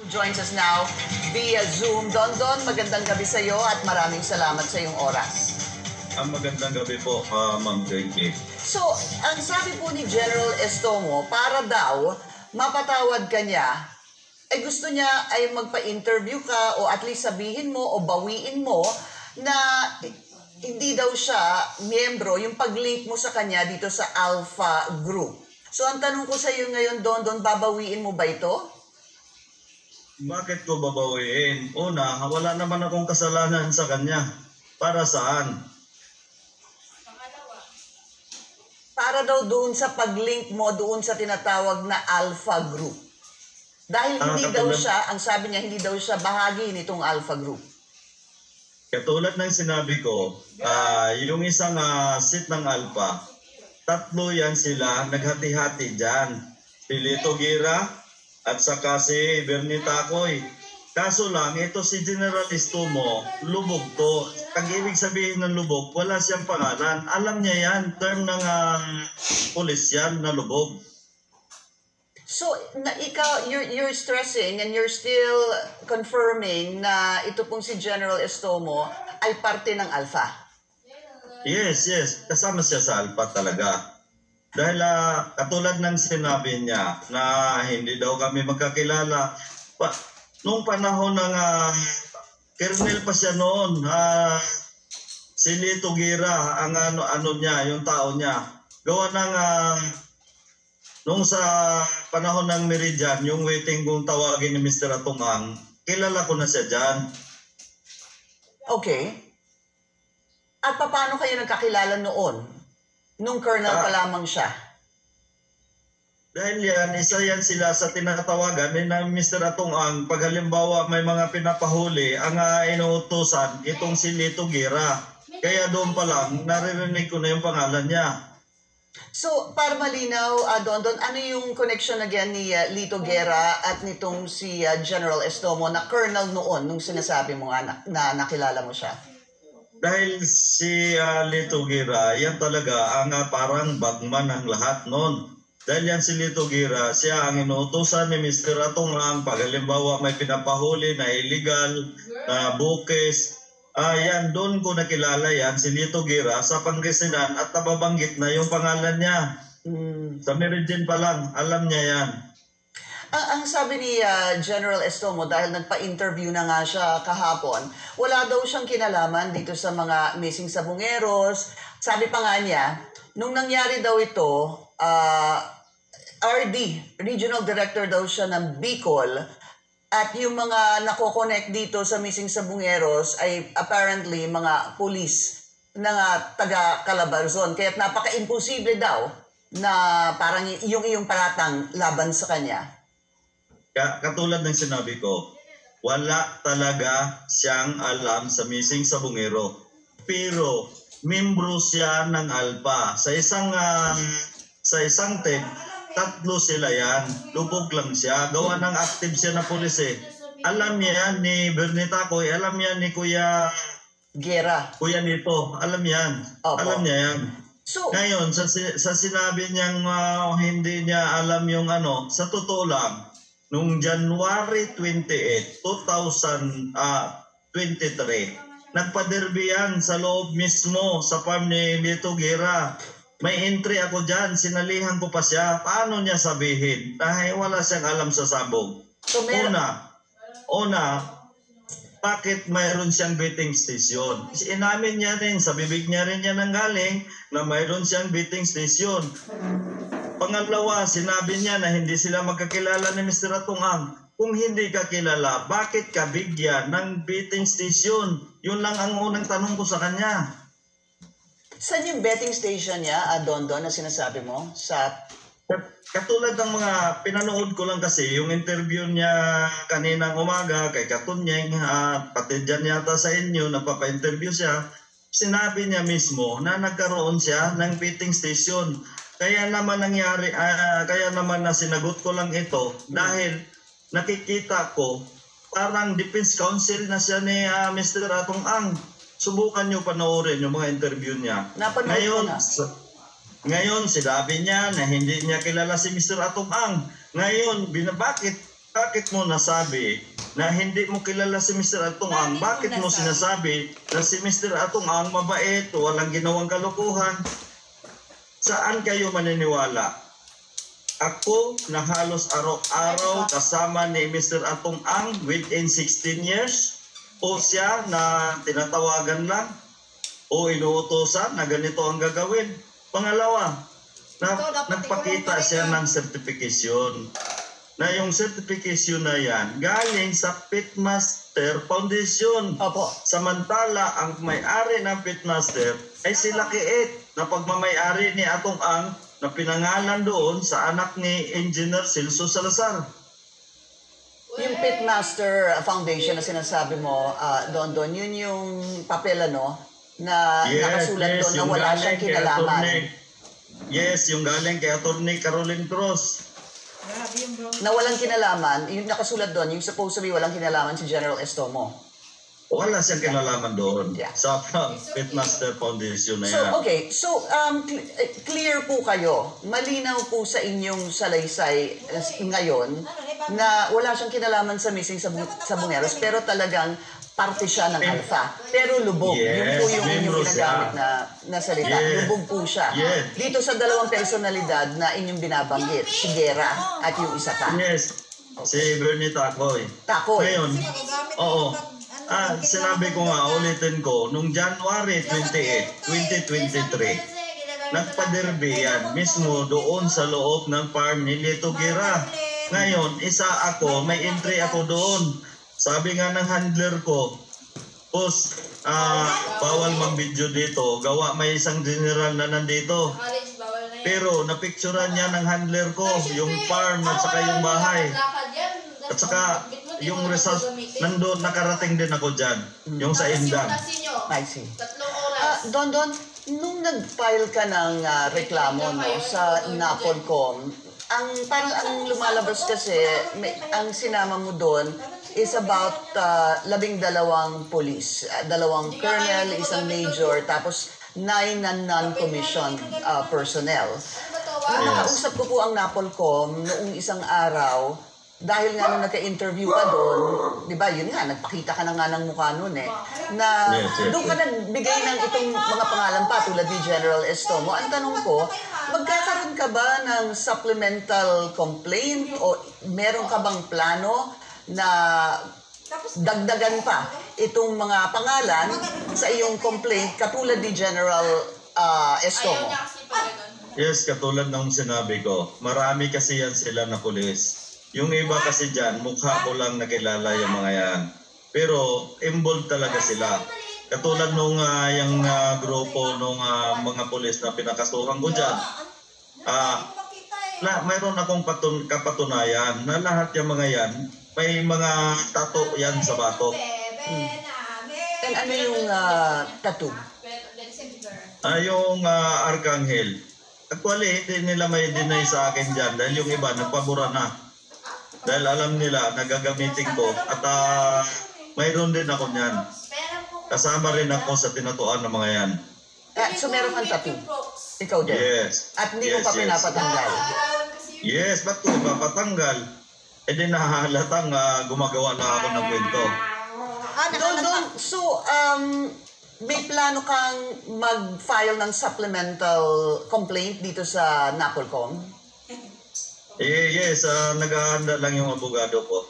joins us now via Zoom. Don, magandang gabi sa iyo at maraming salamat sa iyong oras. Magandang gabi po, Ma'am JK. So, ang sabi po ni General Estomo, para daw mapatawad ka niya, ay gusto niya ay magpa-interview ka o at least sabihin mo o bawiin mo na hindi daw siya miyembro, yung pag-link mo sa kanya dito sa Alpha Group. So, ang tanong ko sa iyo ngayon, Don, babawiin mo ba ito? Bakit ko babawiin? Una, wala naman akong kasalanan sa kanya. Para saan? Para daw doon sa pag-link mo doon sa tinatawag na Alpha Group. Dahil hindi daw siya, ang sabi niya, hindi daw siya bahagi nitong Alpha Group. Katulad ng sinabi ko, yung isang seat ng Alpha, tatlo yan sila, naghati-hati dyan. Si Lito Gira at saka si Bernie Tacoy. Kaso lang, ito si General Estomo, lubog to. Ang ibig sabihin ng lubog, wala siyang pangalan. Alam niya yan, term ng pulis yan na lubog. So, ikaw, you're stressing and you're still confirming na ito pong si General Estomo ay parte ng Alpha. Yes. Kasama siya sa Alpha talaga. Dahil katulad ng sinabi niya na hindi daw kami magkakilala. Noong panahon ng Colonel pa siya noon, si Lito Gira, ang ano niya, yung tao niya. Gawa ng, noong sa panahon ng Meridian, yung waiting kung tawagin ni Mr. Atumang, kilala ko na siya dyan. Okay. At paano kayo nagkakilala noon? Nung colonel pa lamang siya? Dahil yan, isa yan sila sa tinatawagan ni na Mr. Atumang, pag halimbawa may mga pinapahuli, ang inuutusan, itong si Lito Gira. Kaya doon pa lang, naririnig ko na yung pangalan niya. So, para malinaw, Don, ano yung connection again ni Lito Gira at nitong si General Estomo na colonel noon nung sinasabi mo na nakilala mo siya? Dahil si Lito Gira, yan talaga ang parang bagman ng lahat noon. Dahil yan si Lito Gira, siya ang inuutosan ni Mr. Atungang pag halimbawa may pinapahuli na illegal, na bukes. Yan, doon ko nakilala yan, si Lito Gira sa Pangasinan at nababanggit na yung pangalan niya. Sa Meridian pa lang, alam niya yan. Ang sabi ni General Estomo, dahil nagpa-interview na nga siya kahapon, wala daw siyang kinalaman dito sa mga missing sabungeros. Sabi pa nga niya, nung nangyari daw ito, RD, Regional Director daw siya ng Bicol, at yung mga nako-connect dito sa missing sabungeros ay apparently mga police ng taga Calabarzon. Kaya't napaka-imposible daw na parang yung iyong paratang laban sa kanya. Katulad ng sinabi ko, wala talaga siyang alam sa missing sabungero. Pero membro siya ng Alpha. Sa isang team, tatlo sila yan. Lubog lang siya. Gawa ng active siya na pulis eh. Alam niya yan ni Bernie Tacoy. Alam niya ni Kuya Gira. Kuya Nito. Alam yan. Opo. Alam niya yan. So, ngayon, sa sinabi niyang hindi niya alam yung sa totoo lang, noong January 28, 2023, nagpa-derby yan sa loob mismo sa farm ni Lito Gira. May entry ako dyan, sinalihan ko pa siya. Paano niya sabihin? Dahil wala siyang alam sa sabog. So, Una, bakit mayroon siyang betting station? Inamin niya rin, sa bibig niya rin yan nanggaling na mayroon siyang betting station. Pangalawa, sinabi niya na hindi sila magkakilala ni Mr. Atungang. Kung hindi ka kilala, bakit ka bigyan ng betting station? Yun lang ang unang tanong ko sa kanya. Saan yung betting station niya, Don, na sinasabi mo? Katulad ng mga pinanood ko lang kasi, yung interview niya kaninang umaga kay Katunyeng, pati dyan yata sa inyo, napapa-interview siya, sinabi niya mismo na nagkaroon siya ng betting station. Kaya naman kaya naman na sinagot ko lang ito dahil nakikita ko parang defense counsel na siya ni Mr. Atungang. Subukan nyo panoorin yung mga interview niya. Ngayon, sinabi niya na hindi niya kilala si Mr. Atungang. Ngayon, bakit bakit mo nasabi na hindi mo kilala si Mr. Atong Ang? Bakit mo sinasabi na si Mr. Atong Ang mabait, walang ginawang kalokohan? Saan kayo maniniwala? Ako na halos araw-araw kasama ni Mr. Atong Ang within 16 years? O siya na tinatawagan lang? O inuutosan na ganito ang gagawin? Pangalawa, nagpakita siya ng certification. Na yung certification na yan, galing sa Pitmaster Foundation. Opo. Samantala, ang may-ari ng Pitmaster ay si Lucky 8 na pagmamay-ari ni Atong Ang na pinangalan doon sa anak ni Engineer Silso Salazar. Yung Pitmaster Foundation na sinasabi mo, Don, yun yung papel, ano, na nakasulat doon na yung wala galing siyang kay kinalaman. Yes, yung galing kay Atty. Caroline Cruz. Na walang kinalaman, yung nakasulat doon, yung supposedly walang kinalaman si General Estomo. Wala siyang kinalaman doon Yeah. sa Pitmaster Foundation na So, yan. okay. So, clear po kayo. Malinaw po sa inyong salaysay ngayon na wala siyang kinalaman sa missing sa Bungeros, pero talagang parte siya ng Alpha. Pero lubog. Yes, Yun po yung inyong membro ginagamit siya. na salita. Yes. Lubog po siya. Yes. Dito sa dalawang personalidad na inyong binabanggit, si Guerra at yung isa pa. Yes, si Bernie Tacoy. Takoy. Ngayon, oo. Sinabi ko nga, ulitin ko, nung January 28, 2023, nagpa-derby yan mismo doon sa loob ng farm ni Lito Guerra. Ngayon, isa ako, may entry ako doon. Sabi nga ng handler ko, boss, bawal mag-video dito. Gawa may isang general na nandito. Pero napicturan niya ng handler ko, yung farm at saka yung bahay. At saka yung result, nandun, nakarating din ako dyan. Yung sa Indan. I see. 3 oras. Don, nung nag-file ka ng reklamo sa Napolcom, parang ang lumalabas kasi, ang sinama mo doon is about 12 police. 2 colonel, 1 major, tapos 9 na non-commissioned personnel. Nakausap ko po ang Napolcom noong isang araw, dahil nga nung nagka-interview ka doon, di ba, yun nga, nagpakita ka na nga ng mukha noon na doon ka nagbigay ng itong mga pangalan pa tulad ni General Estomo. Ang tanong ko, magkakaroon ka ba ng supplemental complaint o meron ka bang plano na dagdagan pa itong mga pangalan sa iyong complaint katulad ni General Estomo? Yes, katulad ng sinabi ko, marami kasi yan sila na pulis. Yung iba kasi dyan, mukha ko lang nakilala yung mga yan. Pero involved talaga sila. Katulad nung yung grupo nung mga pulis na pinakasuhan ko dyan. Mayroon akong kapatunayan na lahat yung mga yan, may mga tattoo yan sa batok. And ano yung tattoo? Yung Arcangel. Actually, hindi nila may deny sa akin dyan dahil yung iba nagpabura na. Dahil alam nila, nagagamitin ko at mayroon din ako niyan. Kasama rin ako sa tinatuan ng mga yan. So meron kang tattoo? Ikaw din? Yes. At hindi mo pa pinapatanggal? Yes, ba't ko papatanggal? E di nahahalatang gumagawa na ako ng kwento. So, may plano kang mag-file ng supplemental complaint dito sa Napolcom? Yes, naghahanda lang yung abogado ko.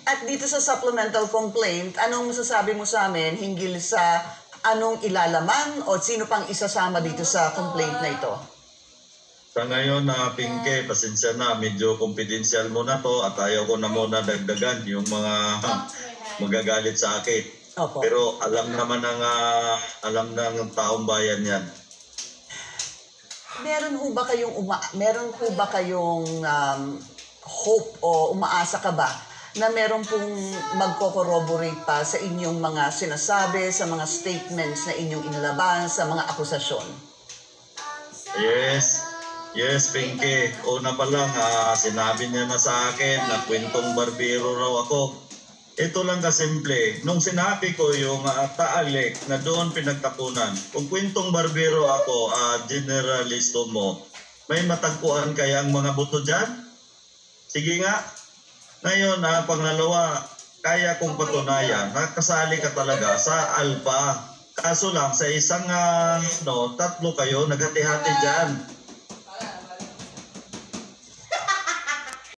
At dito sa supplemental complaint, anong masasabi mo sa amin hinggil sa anong ilalaman o sino pang isasama dito sa complaint na ito? Sa ngayon, Pinke, pasensya na, medyo confidential muna to at ayaw ko na muna dagdagan yung mga magagalit sa akin. Opo. Pero alam naman ng taong bayan yan. Meron ho ba kayong hope o umaasa ka ba na meron pong magko-corroborate pa sa inyong mga sinasabi, sa mga statements na inyong inilabas, sa mga akusasyon? Yes, Pinky. Una pa lang, sinabi niya na sa akin na kwentong barbero raw ako. Ito lang kasimple. Nung sinabi ko yung taalik na doon pinagtapunan, kung kwentong barbero ako, generalisto mo, may matagpuan kayang mga buto dyan? Sige nga, Ngayon, pangalawa, kaya kong patunayan na kasali ka talaga sa Alpha. Kaso lang, sa isang tatlo kayo, naghati-hati dyan.